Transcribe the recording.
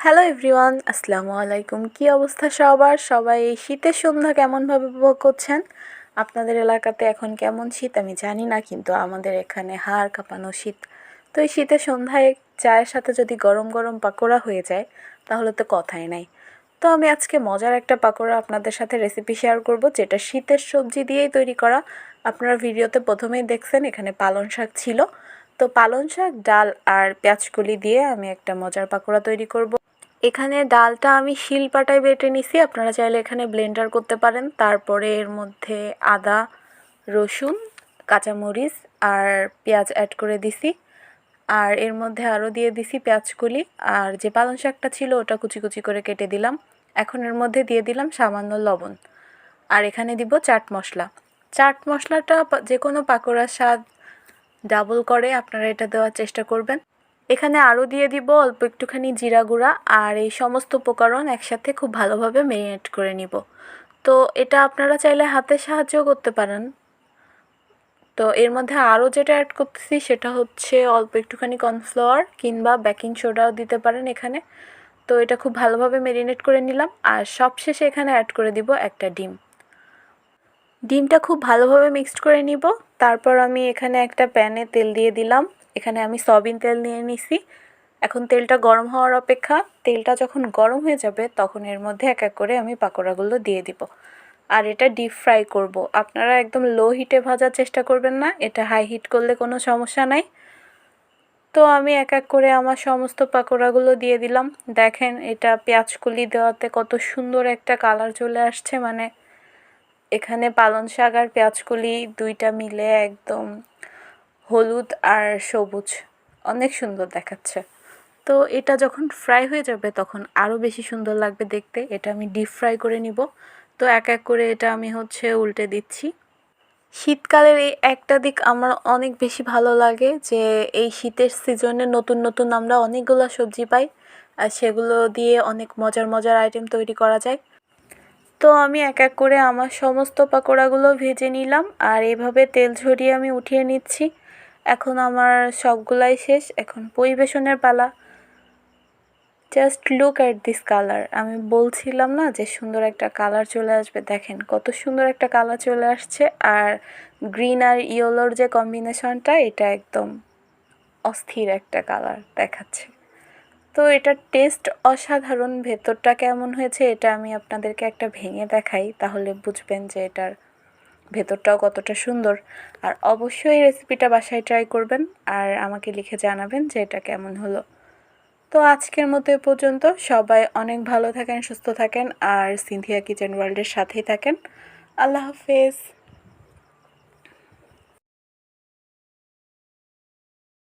Hello everyone, আসসালামু আলাইকুম। কী অবস্থা সবার? সবাই এই শীতের সন্ধ্যা কেমনভাবে উপভোগ করছেন? আপনাদের এলাকাতে এখন কেমন শীত আমি জানি না, কিন্তু আমাদের এখানে হাড় কাঁপানো শীত। তো এই শীতের সন্ধ্যায় চায়ের সাথে যদি গরম গরম পাকোড়া হয়ে যায় তাহলে তো কথাই নাই। তো আমি আজকে মজার একটা পাকোড়া আপনাদের সাথে রেসিপি শেয়ার করব, যেটা শীতের সবজি দিয়েই তৈরি করা। আপনারা ভিডিওতে প্রথমেই দেখছেন এখানে পালং শাক ছিল। তো পালং শাক, ডাল আর পেঁয়াজকলি দিয়ে আমি একটা মজার পাকোড়া তৈরি করব। এখানে ডালটা আমি শিলপাটায় বেটে নিছি, আপনারা চাইলে এখানে ব্লেন্ডার করতে পারেন। তারপরে এর মধ্যে আদা, রসুন, কাঁচামরিচ আর পেঁয়াজ অ্যাড করে দিছি। আর এর মধ্যে আরও দিয়ে দিছি পেঁয়াজকলি, আর যে পালং শাকটা ছিল ওটা কুচি কুচি করে কেটে দিলাম। এখন এর মধ্যে দিয়ে দিলাম সামান্য লবণ, আর এখানে দিব চাট মশলা। চাট মশলাটা যে কোনো পাকোড়ার স্বাদ ডাবল করে, আপনারা এটা দেওয়ার চেষ্টা করবেন। এখানে আরও দিয়ে দিব অল্প একটুখানি জিরা গুঁড়া, আর এই সমস্ত উপকরণ একসাথে খুব ভালোভাবে ম্যারিনেট করে নিব। তো এটা আপনারা চাইলে হাতের সাহায্যও করতে পারেন। তো এর মধ্যে আরও যেটা অ্যাড করতেছি সেটা হচ্ছে অল্প একটুখানি কর্নফ্লাওয়ার কিংবা বেকিং সোডাও দিতে পারেন এখানে। তো এটা খুব ভালোভাবে ম্যারিনেট করে নিলাম, আর সবশেষে এখানে অ্যাড করে দিব একটা ডিম। ডিমটা খুব ভালোভাবে মিক্সড করে নিব। তারপর আমি এখানে একটা প্যানে তেল দিয়ে দিলাম। এখানে আমি সয়াবিন তেল নিয়ে নিছি। এখন তেলটা গরম হওয়ার অপেক্ষা। তেলটা যখন গরম হয়ে যাবে তখন এর মধ্যে এক এক করে আমি পাকোড়াগুলো দিয়ে দিব। আর এটা ডিপ ফ্রাই করব। আপনারা একদম লো হিটে ভাজার চেষ্টা করবেন না, এটা হাই হিট করলে কোনো সমস্যা নাই। তো আমি এক এক করে আমার সমস্ত পাকোড়াগুলো দিয়ে দিলাম। দেখেন এটা পেঁয়াজকলি দেওয়াতে কত সুন্দর একটা কালার চলে আসছে, মানে এখানে পালং শাক আর পেঁয়াজকলি দুইটা মিলে একদম হলুদ আর সবুজ, অনেক সুন্দর দেখাচ্ছে। তো এটা যখন ফ্রাই হয়ে যাবে তখন আরও বেশি সুন্দর লাগবে দেখতে। এটা আমি ডিপ ফ্রাই করে নিব। তো এক এক করে এটা আমি উল্টে দিচ্ছি। শীতকালের এই একটা দিক আমার অনেক বেশি ভালো লাগে, যে এই শীতের সিজনে নতুন নতুন আমরা অনেকগুলো সবজি পাই, আর সেগুলো দিয়ে অনেক মজার মজার আইটেম তৈরি করা যায়। তো আমি এক এক করে আমার সমস্ত পাকোড়াগুলো ভেজে নিলাম, আর এভাবে তেল ঝরিয়ে আমি উঠিয়ে নিচ্ছি। এখন আমার সবগুলাই শেষ, এখন পরিবেশনের পালা। Just look at this colour. আমি বলছিলাম না যে সুন্দর একটা কালার চলে আসবে, দেখেন কত সুন্দর একটা কালার চলে আসছে। আর গ্রিন আর ইয়েলোর যে কম্বিনেশনটা, এটা একদম অস্থির একটা কালার দেখাচ্ছে। তো এটার টেস্ট অসাধারণ। ভেতরটা কেমন হয়েছে এটা আমি আপনাদেরকে একটা ভেঙে দেখাই, তাহলে বুঝবেন যে এটার ভেতরটাও কতটা সুন্দর। আর অবশ্যই রেসিপিটা বাসায় ট্রাই করবেন, আর আমাকে লিখে জানাবেন যে এটা কেমন হলো। তো আজকের মতো এ পর্যন্ত। সবাই অনেক ভালো থাকেন, সুস্থ থাকেন, আর সিনথিয়া কিচেন ওয়ার্ল্ডের সাথেই থাকেন। আল্লাহ হাফেজ।